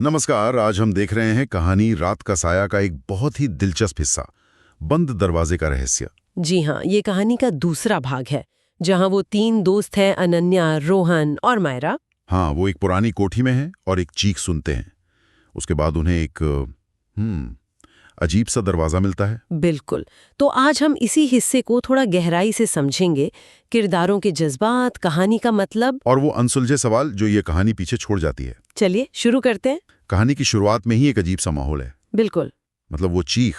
नमस्कार। आज हम देख रहे हैं कहानी रात का साया का एक बहुत ही दिलचस्प हिस्सा, बंद दरवाजे का रहस्य। जी हाँ, ये कहानी का दूसरा भाग है जहाँ वो तीन दोस्त हैं, अनन्या, रोहन और मायरा। हाँ, वो एक पुरानी कोठी में हैं और एक चीख सुनते हैं। उसके बाद उन्हें एक अजीब सा दरवाजा मिलता है। बिल्कुल। तो आज हम इसी हिस्से को थोड़ा गहराई से समझेंगे, किरदारों के जज्बात, कहानी का मतलब। और वो अनसुलझे सवाल जो ये कहानी पीछे छोड़ जाती है। चलिए शुरू करते हैं। कहानी की शुरुआत में ही एक अजीब सा माहौल है। बिल्कुल। मतलब वो चीख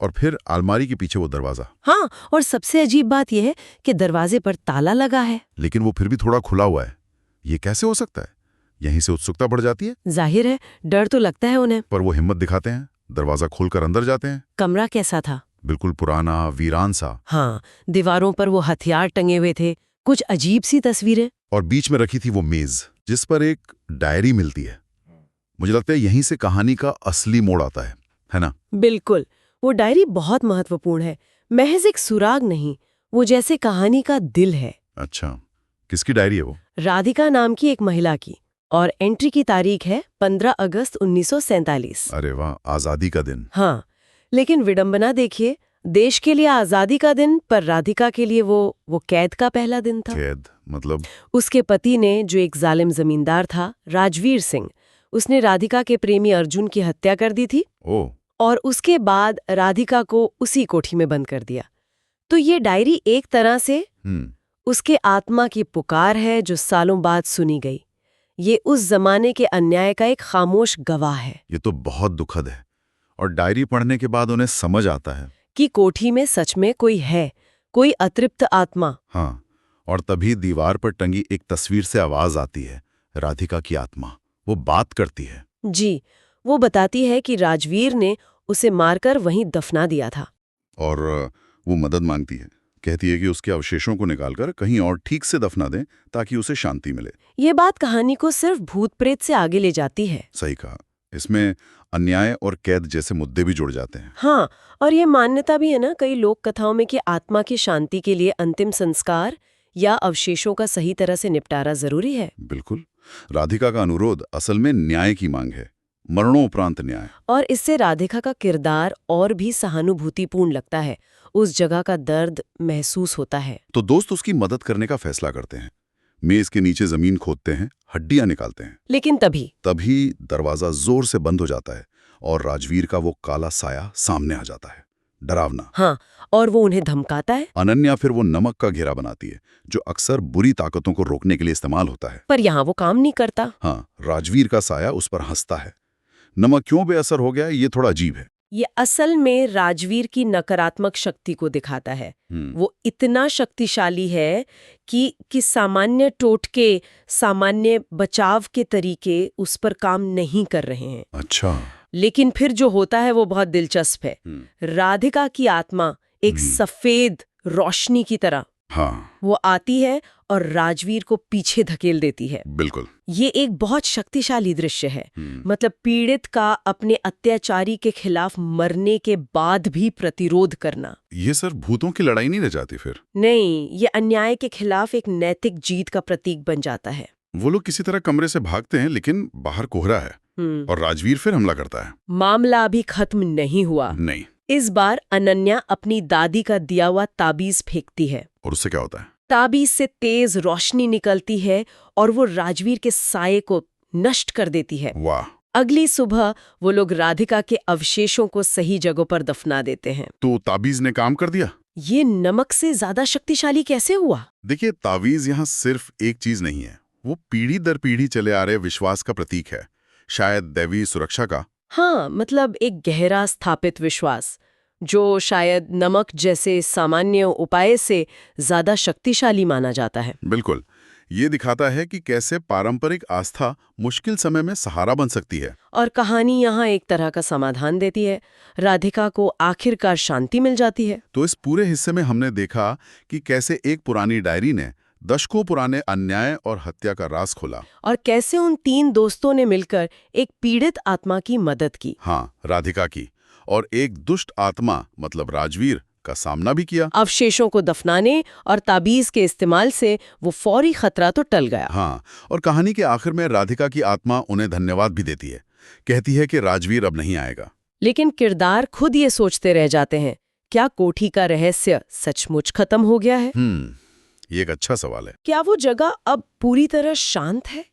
और फिर अलमारी के पीछे वो दरवाजा। हाँ, और सबसे अजीब बात यह है कि दरवाजे पर ताला लगा है, लेकिन वो फिर भी थोड़ा खुला हुआ है। ये कैसे हो सकता है? यहीं से उत्सुकता बढ़ जाती है। जाहिर है डर तो लगता है उन्हें। पर वो हिम्मत दिखाते हैं, दरवाजा खोलकर अंदर जाते हैं। कमरा कैसा था? बिल्कुल पुराना, वीरान सा। हाँ, दीवारों पर वो हथियार टंगे हुए थे, कुछ अजीब सी तस्वीरें। और बीच में रखी थी वो मेज जिस पर एक डायरी मिलती है। मुझे लगता है यहीं से कहानी का असली मोड़ आता है ना? बिल्कुल। वो डायरी बहुत महत्वपूर्ण है, महज एक सुराग नहीं, वो जैसे कहानी का दिल है। अच्छा, किसकी डायरी है वो? राधिका नाम की एक महिला की, और एंट्री की तारीख है 15 अगस्त 1947। अरे वाह, आजादी का दिन। हाँ, लेकिन विडंबना देखिए, देश के लिए आजादी का दिन, पर राधिका के लिए वो कैद का पहला दिन था। कैद मतलब? उसके पति ने, जो एक जालिम जमींदार था, राजवीर सिंह, उसने राधिका के प्रेमी अर्जुन की हत्या कर दी थी। ओह। और उसके बाद राधिका को उसी कोठी में बंद कर दिया। तो ये डायरी एक तरह से उसके आत्मा की पुकार है जो सालों बाद सुनी गई। ये उस जमाने के अन्याय का एक खामोश गवाह है। ये तो बहुत दुखद है। और डायरी पढ़ने के बाद उन्हें समझ आता है कि कोठी में सच में कोई है, कोई अतृप्त आत्मा। हाँ, और तभी दीवार पर टंगी एक तस्वीर से आवाज आती है, राधिका की आत्मा। वो बात करती है। जी, वो बताती है कि राजवीर ने उसे मारकर वहीं दफना दिया था। और वो मदद मांगती है। कहती है कि उसके अवशेषों को निकालकर कहीं और ठीक से दफना दें ताकि उसे शांति मिले। ये बात कहानी को सिर्फ भूत प्रेत से आगे ले जाती है। सही कहा। इसमें अन्याय और कैद जैसे मुद्दे भी जुड़ जाते हैं। हाँ, और ये मान्यता भी है ना कई लोक कथाओं में कि आत्मा की शांति के लिए अंतिम संस्कार या अवशेषों का सही तरह से निपटारा जरूरी है। बिल्कुल। राधिका का अनुरोध असल में न्याय की मांग है, मरणोपरांत न्याय। और इससे राधिका का किरदार और भी सहानुभूतिपूर्ण लगता है, उस जगह का दर्द महसूस होता है। तो दोस्त उसकी मदद करने का फैसला करते हैं। मेज के नीचे जमीन खोदते हैं, हड्डियां निकालते हैं। लेकिन तभी दरवाजा जोर से बंद हो जाता है और राजवीर का वो काला साया सामने आ जाता है, डरावना। हाँ, और वो उन्हें धमकाता है। अनन्या फिर वो नमक का घेरा बनाती है जो अक्सर बुरी ताकतों को रोकने के लिए इस्तेमाल होता है। पर यहाँ वो काम नहीं करता। हाँ, राजवीर का साया उस पर हंसता है। नमक क्यों बेअसर हो गया, ये थोड़ा अजीब है। ये असल में राजवीर की नकारात्मक शक्ति को दिखाता है। वो इतना शक्तिशाली है कि सामान्य टोटके, सामान्य बचाव के तरीके उस पर काम नहीं कर रहे हैं। अच्छा। लेकिन फिर जो होता है वो बहुत दिलचस्प है। राधिका की आत्मा एक सफेद रोशनी की तरह वो आती है और राजवीर को पीछे धकेल देती है। बिल्कुल। ये एक बहुत शक्तिशाली दृश्य है। मतलब पीड़ित का अपने अत्याचारी के खिलाफ मरने के बाद भी प्रतिरोध करना। ये सिर्फ भूतों की लड़ाई नहीं रह जाती फिर? नहीं, ये अन्याय के खिलाफ एक नैतिक जीत का प्रतीक बन जाता है। वो लोग किसी तरह कमरे से भागते हैं लेकिन बाहर कोहरा है और राजवीर फिर हमला करता है। मामला अभी खत्म नहीं हुआ। नहीं। इस बार अनन्या अपनी दादी का दिया हुआ ताबीज फेंकती है। और उससे क्या होता है? ताबीज से तेज रोशनी निकलती है और वो राजवीर के साये को नष्ट कर देती है। वाह। अगली सुबह वो लोग राधिका के अवशेषों को सही जगह पर दफना देते हैं। तो ताबीज ने काम कर दिया? ये नमक से ज्यादा शक्तिशाली कैसे हुआ? देखिए, ताबीज यहाँ सिर्फ एक चीज नहीं है, वो पीढ़ी दर पीढ़ी चले आ रहे विश्वास का प्रतीक है, शायद दैवीय सुरक्षा का। हाँ, मतलब एक गहरा स्थापित विश्वास जो शायद नमक जैसे सामान्य उपाय से ज्यादा शक्तिशाली माना जाता है। बिल्कुल। ये दिखाता है कि कैसे पारंपरिक आस्था मुश्किल समय में सहारा बन सकती है। और कहानी यहाँ एक तरह का समाधान देती है। राधिका को आखिरकार शांति मिल जाती है। तो इस पूरे हिस्से में हमने देखा कि कैसे एक पुरानी डायरी ने दशकों पुराने अन्याय और हत्या का राज खोला, और कैसे उन तीन दोस्तों ने मिलकर एक पीड़ित आत्मा की मदद की। हाँ, राधिका की, और एक दुष्ट आत्मा मतलब राजवीर का सामना भी किया। अवशेषों को दफनाने और ताबीज के इस्तेमाल से वो फौरी खतरा तो टल गया। हाँ, और कहानी के आखिर में राधिका की आत्मा उन्हें धन्यवाद भी देती है। कहती है कि राजवीर अब नहीं आएगा। लेकिन किरदार खुद ये सोचते रह जाते हैं, क्या कोठी का रहस्य सचमुच खत्म हो गया है? ये एक अच्छा सवाल है। क्या वो जगह अब पूरी तरह शांत है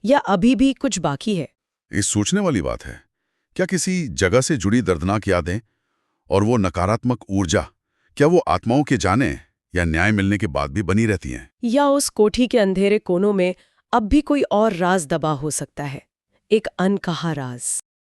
या अभी भी कुछ बाकी है? इस सोचने वाली बात है। क्या किसी जगह से जुड़ी दर्दनाक यादें और वो नकारात्मक ऊर्जा, क्या वो आत्माओं के जाने या न्याय मिलने के बाद भी बनी रहती हैं? या उस कोठी के अंधेरे कोनों में अब भी कोई और राज दबा हो सकता है, एक अनकहा राज?